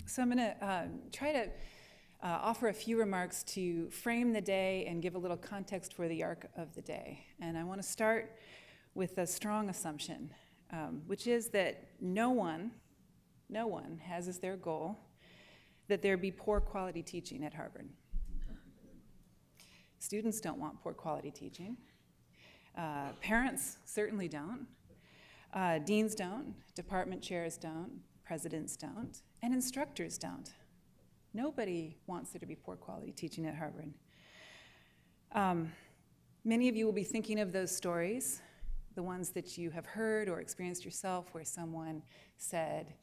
So I'm going to try to offer a few remarks to frame the day and give a little context for the arc of the day. And I want to start with a strong assumption, which is that no one has as their goal that there be poor quality teaching at Harvard. Students don't want poor quality teaching. Parents certainly don't. Deans don't. Department chairs don't. Presidents don't. And instructors don't. Nobody wants there to be poor quality teaching at Harvard. Many of you will be thinking of those stories, the ones that you have heard or experienced yourself, where someone said,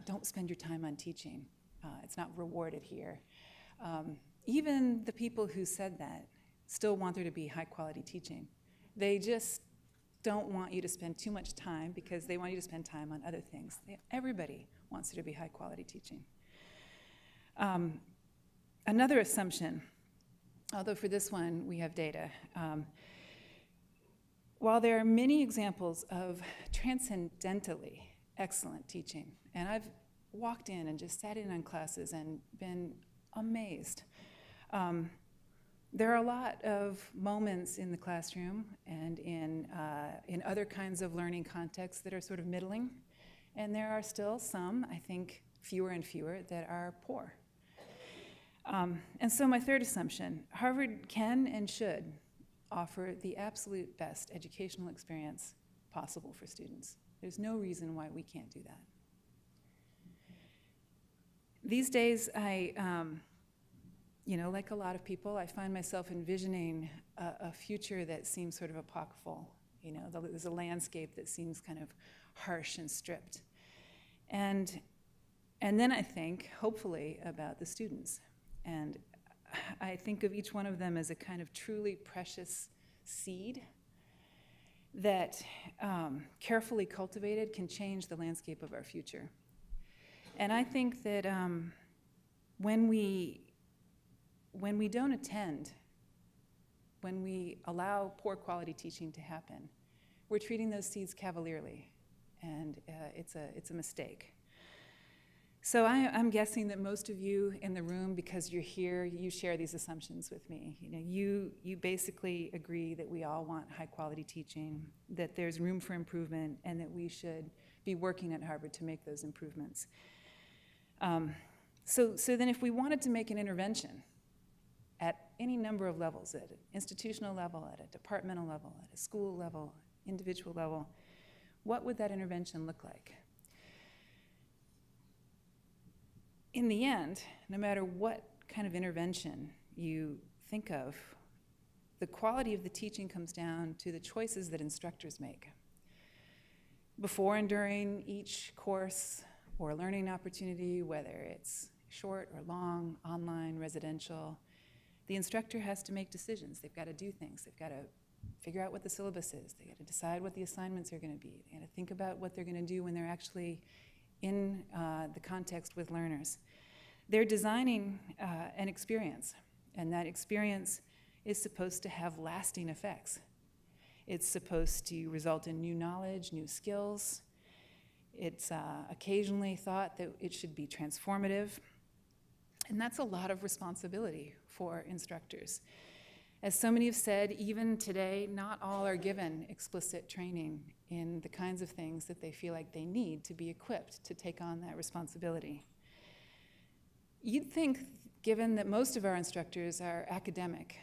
don't spend your time on teaching. It's not rewarded here. Even the people who said that still want there to be high quality teaching. They just don't want you to spend too much time because they want you to spend time on other things. Everybody wants there to be high quality teaching. Another assumption, although for this one we have data, while there are many examples of transcendentally excellent teaching, and I've walked in and just sat in on classes and been amazed. There are a lot of moments in the classroom and in other kinds of learning contexts that are sort of middling, and there are still some, I think, fewer and fewer that are poor. And so my third assumption, Harvard can and should offer the absolute best educational experience possible for students. There's no reason why we can't do that. These days, like a lot of people, I find myself envisioning a future that seems sort of apocryphal. There's a landscape that seems kind of harsh and stripped. And then I think, hopefully, about the students. And I think of each one of them as a kind of truly precious seed that, carefully cultivated, can change the landscape of our future. And I think that when we don't attend, when we allow poor quality teaching to happen, we're treating those seeds cavalierly, and it's a mistake. So I'm guessing that most of you in the room, because you're here, you share these assumptions with me. You basically agree that we all want high quality teaching, that there's room for improvement, and that we should be working at Harvard to make those improvements. So then if we wanted to make an intervention at any number of levels, at an institutional level, at a departmental level, at a school level, individual level, what would that intervention look like? In the end, no matter what kind of intervention you think of, the quality of the teaching comes down to the choices that instructors make. Before and during each course or learning opportunity, whether it's short or long, online, residential, the instructor has to make decisions. They've got to do things. They've got to figure out what the syllabus is. They've got to decide what the assignments are going to be. They've got to think about what they're going to do when they're actually in the context with learners. They're designing an experience, and that experience is supposed to have lasting effects. It's supposed to result in new knowledge, new skills. It's occasionally thought that it should be transformative, and that's a lot of responsibility for instructors. As so many have said, even today, not all are given explicit training in the kinds of things that they feel like they need to be equipped to take on that responsibility. You'd think, given that most of our instructors are academic,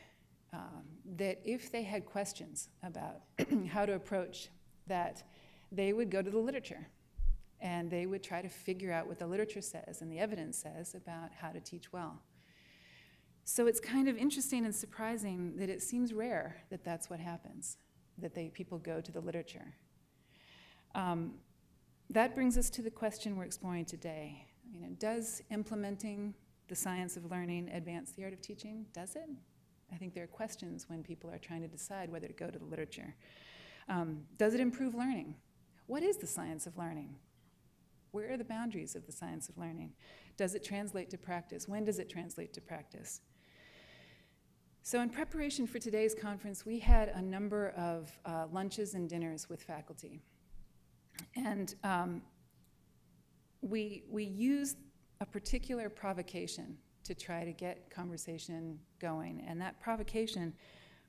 that if they had questions about how to approach that, they would go to the literature and they would try to figure out what the literature says and the evidence says about how to teach well. So it's kind of interesting and surprising that it seems rare that that's what happens, that people go to the literature. That brings us to the question we're exploring today. Does implementing the science of learning advance the art of teaching? Does it? I think there are questions when people are trying to decide whether to go to the literature. Does it improve learning? What is the science of learning? Where are the boundaries of the science of learning? Does it translate to practice? When does it translate to practice? So in preparation for today's conference, we had a number of lunches and dinners with faculty. And we used a particular provocation to try to get conversation going. And that provocation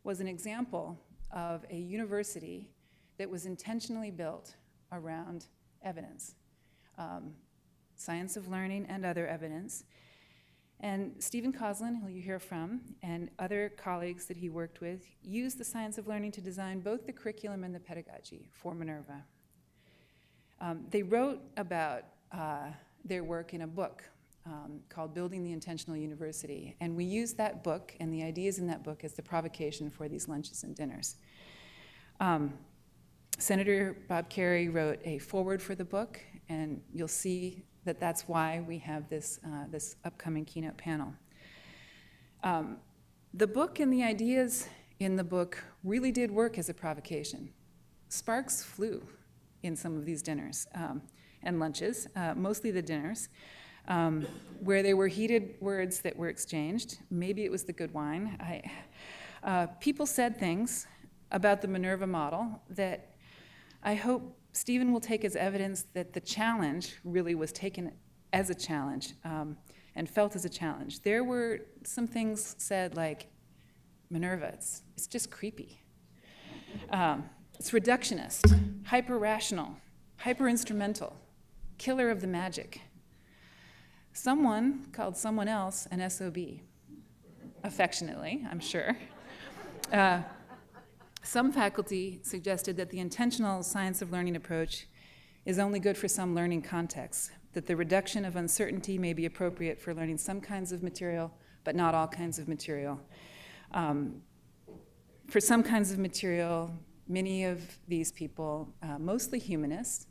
was an example of a university that was intentionally built around evidence, science of learning and other evidence. And Stephen Coslin, who you hear from, and other colleagues that he worked with, used the science of learning to design both the curriculum and the pedagogy for Minerva. They wrote about their work in a book called Building the Intentional University, and we used that book and the ideas in that book as the provocation for these lunches and dinners. Senator Bob Kerrey wrote a foreword for the book, and you'll see that that's why we have this, this upcoming keynote panel. The book and the ideas in the book really did work as a provocation. Sparks flew in some of these dinners and lunches, mostly the dinners, where there were heated words that were exchanged. Maybe it was the good wine. People said things about the Minerva model that I hope Stephen will take as evidence that the challenge really was taken as a challenge and felt as a challenge. There were some things said like, Minerva, it's just creepy. It's reductionist, hyper-rational, hyper-instrumental, killer of the magic. Someone called someone else an SOB, affectionately, I'm sure. Some faculty suggested that the intentional science of learning approach is only good for some learning contexts, that the reduction of uncertainty may be appropriate for learning some kinds of material, but not all kinds of material. For some kinds of material, many of these people, mostly humanists,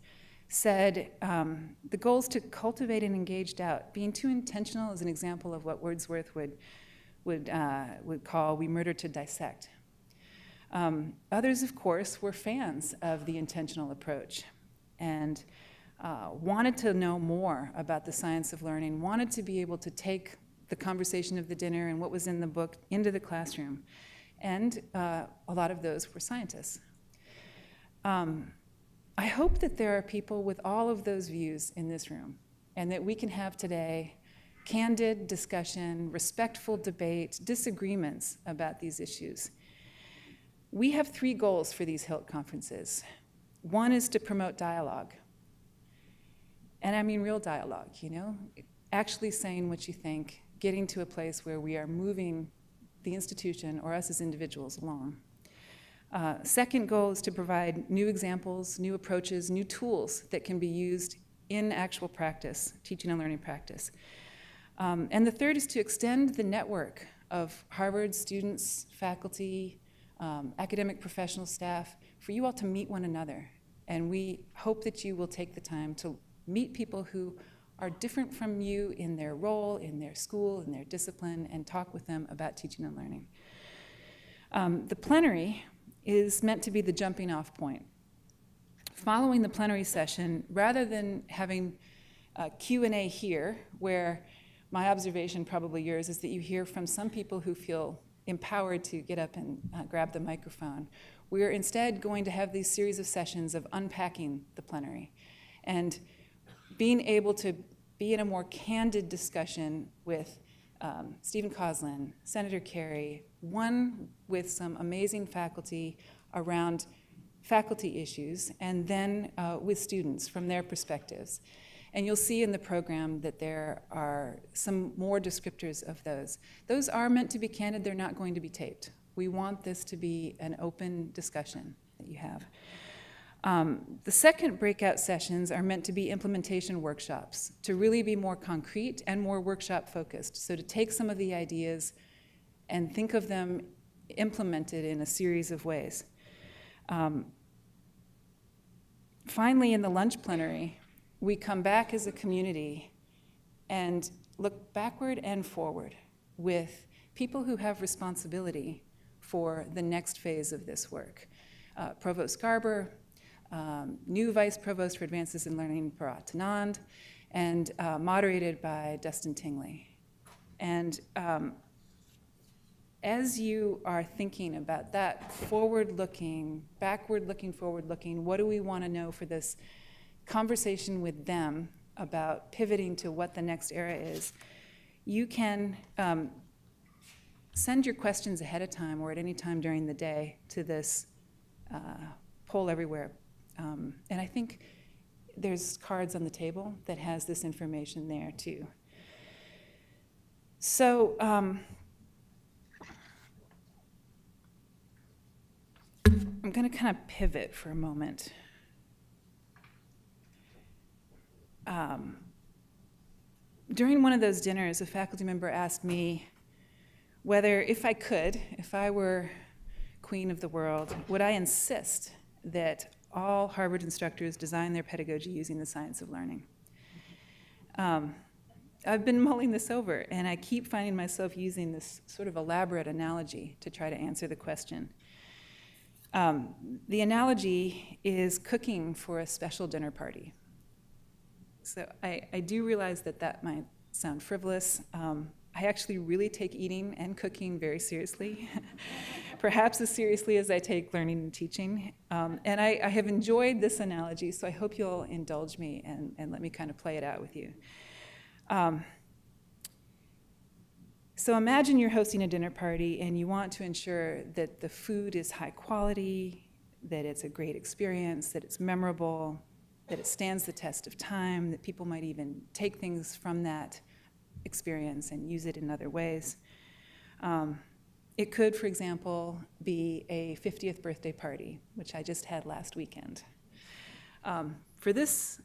said the goal is to cultivate an engaged doubt. Being too intentional is an example of what Wordsworth would call we murder to dissect. Others, of course, were fans of the intentional approach and wanted to know more about the science of learning, wanted to be able to take the conversation of the dinner and what was in the book into the classroom. And a lot of those were scientists. I hope that there are people with all of those views in this room and that we can have today candid discussion, respectful debate, disagreements about these issues. We have 3 goals for these HILT conferences. One is to promote dialogue. And I mean real dialogue, you know? Actually saying what you think, getting to a place where we are moving the institution or us as individuals along. Second goal is to provide new examples, new approaches, new tools that can be used in actual practice, teaching and learning practice. And the third is to extend the network of Harvard students, faculty, academic professional staff, for you all to meet one another. And we hope that you will take the time to meet people who are different from you in their role, in their school, in their discipline, and talk with them about teaching and learning. The plenary is meant to be the jumping off point. Following the plenary session, rather than having a Q&A here, where my observation, probably yours, is that you hear from some people who feel empowered to get up and grab the microphone. We're instead going to have these series of sessions of unpacking the plenary and being able to be in a more candid discussion with Stephen Coslin, Senator Kerrey, one with some amazing faculty around faculty issues, and then with students from their perspectives. And you'll see in the program that there are some more descriptors of those. Those are meant to be candid, they're not going to be taped. We want this to be an open discussion that you have. The second breakout sessions are meant to be implementation workshops, to really be more concrete and more workshop focused. So to take some of the ideas and think of them implemented in a series of ways. Finally, in the lunch plenary, we come back as a community and look backward and forward with people who have responsibility for the next phase of this work. Provost Garber, new Vice Provost for Advances in Learning, Bharat Anand, and moderated by Dustin Tingley. And as you are thinking about that forward-looking, backward-looking, forward-looking, what do we want to know for this conversation with them about pivoting to what the next era is, you can send your questions ahead of time or at any time during the day to this poll everywhere. And I think there's cards on the table that has this information there too. So I'm going to kind of pivot for a moment. During one of those dinners, a faculty member asked me whether, if I were queen of the world, would I insist that all Harvard instructors design their pedagogy using the science of learning? I've been mulling this over, and I keep finding myself using this sort of elaborate analogy to try to answer the question. The analogy is cooking for a special dinner party. So I do realize that that might sound frivolous. I actually really take eating and cooking very seriously, perhaps as seriously as I take learning and teaching. And I have enjoyed this analogy, so I hope you'll indulge me and let me kind of play it out with you. So imagine you're hosting a dinner party and you want to ensure that the food is high quality, that it's a great experience, that it's memorable, that it stands the test of time, that people might even take things from that experience and use it in other ways. It could, for example, be a 50th birthday party, which I just had last weekend. For this,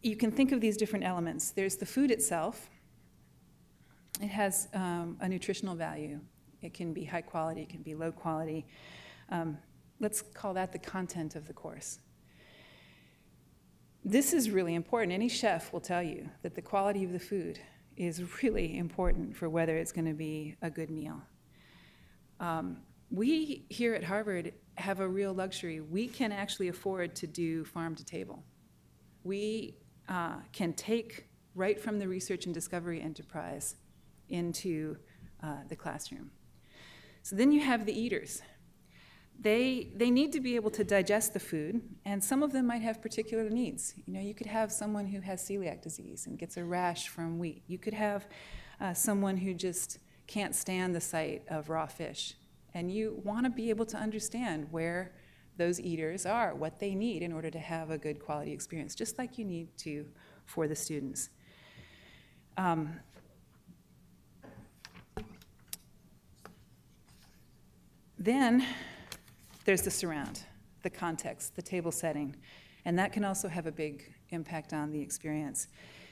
you can think of these different elements. There's the food itself. It has a nutritional value. It can be high quality, it can be low quality. Let's call that the content of the course. This is really important. Any chef will tell you that the quality of the food is really important for whether it's going to be a good meal. We here at Harvard have a real luxury. We can actually afford to do farm to table. We can take right from the research and discovery enterprise into the classroom. So then you have the eaters. They need to be able to digest the food, and some of them might have particular needs. You know, you could have someone who has celiac disease and gets a rash from wheat. You could have someone who just can't stand the sight of raw fish. And you want to be able to understand where those eaters are, what they need in order to have a good quality experience, just like you need to for the students. Then there's the surround, the context, the table setting, and that can also have a big impact on the experience.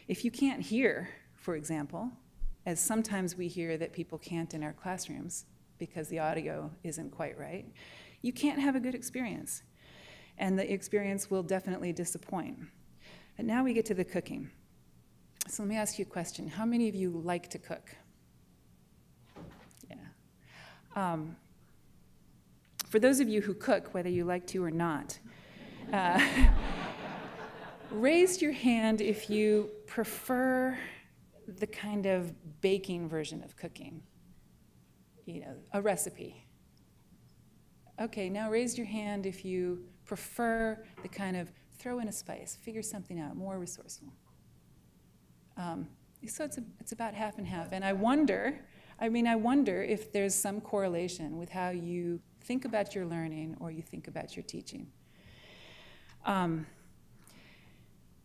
If you can't hear, for example, as sometimes we hear that people can't in our classrooms because the audio isn't quite right, you can't have a good experience, and the experience will definitely disappoint. And now we get to the cooking. So let me ask you a question. How many of you like to cook? Yeah. For those of you who cook, whether you like to or not, raise your hand if you prefer the kind of baking version of cooking, you know, a recipe. Okay, now raise your hand if you prefer the kind of throw in a spice, figure something out, more resourceful. So it's about half and half. And I wonder if there's some correlation with how you think about your learning or you think about your teaching.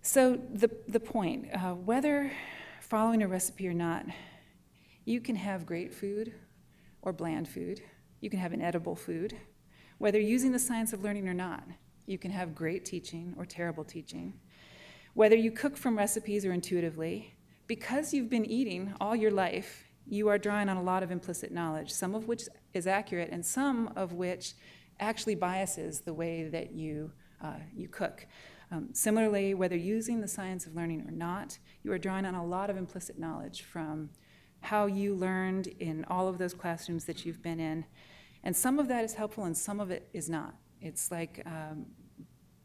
So the point, whether following a recipe or not, you can have great food or bland food. You can have inedible food. Whether using the science of learning or not, you can have great teaching or terrible teaching. Whether you cook from recipes or intuitively, because you've been eating all your life, you are drawing on a lot of implicit knowledge, some of which is accurate and some of which actually biases the way that you cook. Similarly, whether using the science of learning or not, you are drawing on a lot of implicit knowledge from how you learned in all of those classrooms that you've been in. And some of that is helpful and some of it is not. It's like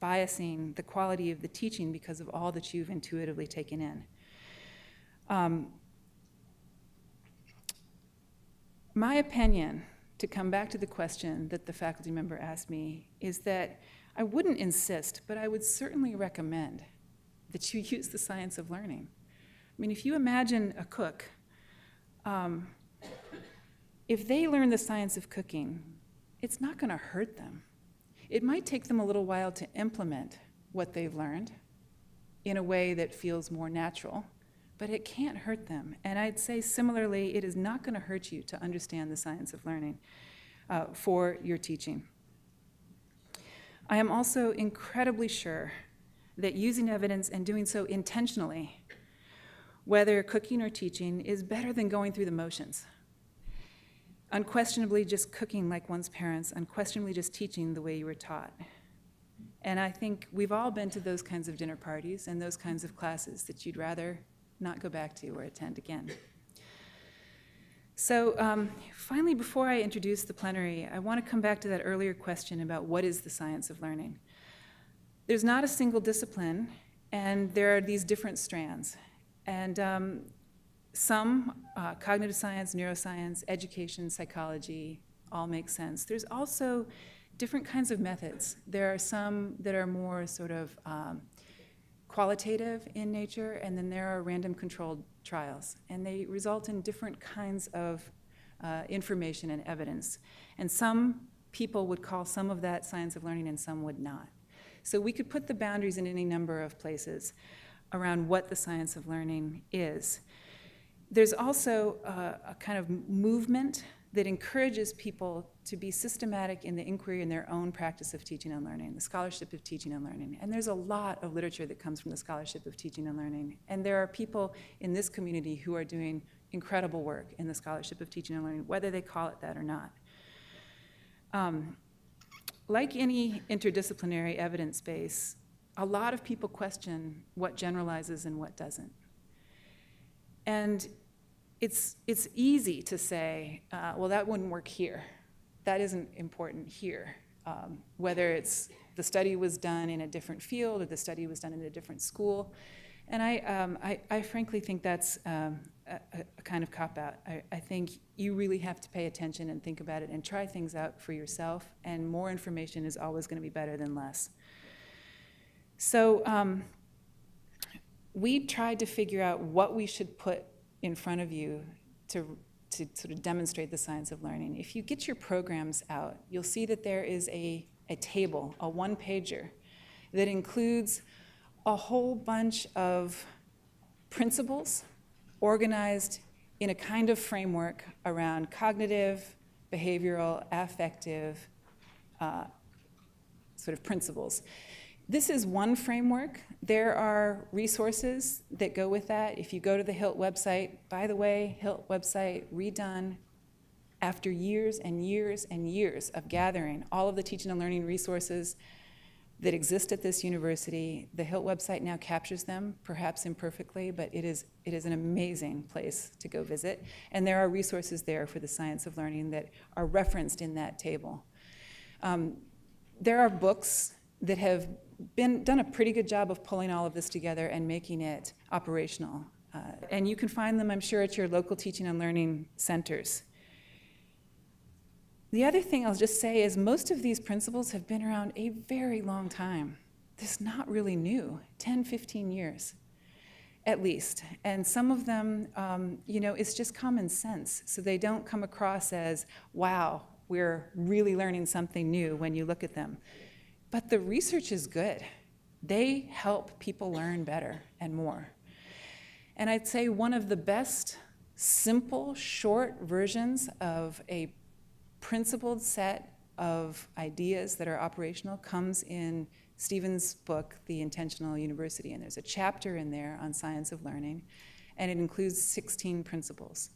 biasing the quality of the teaching because of all that you've intuitively taken in. My opinion, to come back to the question that the faculty member asked me, is that I wouldn't insist, but I would certainly recommend that you use the science of learning. I mean, if you imagine a cook, if they learn the science of cooking, it's not going to hurt them. It might take them a little while to implement what they've learned in a way that feels more natural, but it can't hurt them. And I'd say similarly, it is not going to hurt you to understand the science of learning for your teaching. I am also incredibly sure that using evidence and doing so intentionally, whether cooking or teaching, is better than going through the motions. Unquestionably just cooking like one's parents, unquestionably just teaching the way you were taught. And I think we've all been to those kinds of dinner parties and those kinds of classes that you'd rather not go back to or attend again. So finally, before I introduce the plenary, I want to come back to that earlier question about what is the science of learning. There's not a single discipline, and there are these different strands. And some, cognitive science, neuroscience, education, psychology, all make sense. There's also different kinds of methods. There are some that are more sort of qualitative in nature, and then there are random controlled trials. And they result in different kinds of information and evidence. And some people would call some of that science of learning and some would not. So we could put the boundaries in any number of places around what the science of learning is. There's also a kind of movement that encourages people to be systematic in the inquiry in their own practice of teaching and learning, the scholarship of teaching and learning. And there's a lot of literature that comes from the scholarship of teaching and learning. And there are people in this community who are doing incredible work in the scholarship of teaching and learning, whether they call it that or not. Like any interdisciplinary evidence base, a lot of people question what generalizes and what doesn't. And it's easy to say, well, that wouldn't work here. That isn't important here. Whether it's the study was done in a different field or the study was done in a different school. And I frankly think that's a kind of cop-out. I think you really have to pay attention and think about it and try things out for yourself, and more information is always going to be better than less. So we tried to figure out what we should put in front of you to sort of demonstrate the science of learning. If you get your programs out, you'll see that there is a table, a one-pager, that includes a whole bunch of principles organized in a kind of framework around cognitive, behavioral, affective sort of principles. This is one framework. There are resources that go with that. If you go to the HILT website, by the way, HILT website redone after years and years and years of gathering all of the teaching and learning resources that exist at this university. The HILT website now captures them, perhaps imperfectly, but it is an amazing place to go visit. And there are resources there for the science of learning that are referenced in that table. There are books that have done a pretty good job of pulling all of this together and making it operational. And you can find them, I'm sure, at your local teaching and learning centers. The other thing I'll just say is most of these principles have been around a very long time. This is not really new, 10, 15 years at least. And some of them, it's just common sense. So they don't come across as, wow, we're really learning something new when you look at them. But the research is good. They help people learn better and more. And I'd say one of the best simple, short versions of a principled set of ideas that are operational comes in Stephen's book, The Intentional University. And there's a chapter in there on science of learning, and it includes 16 principles.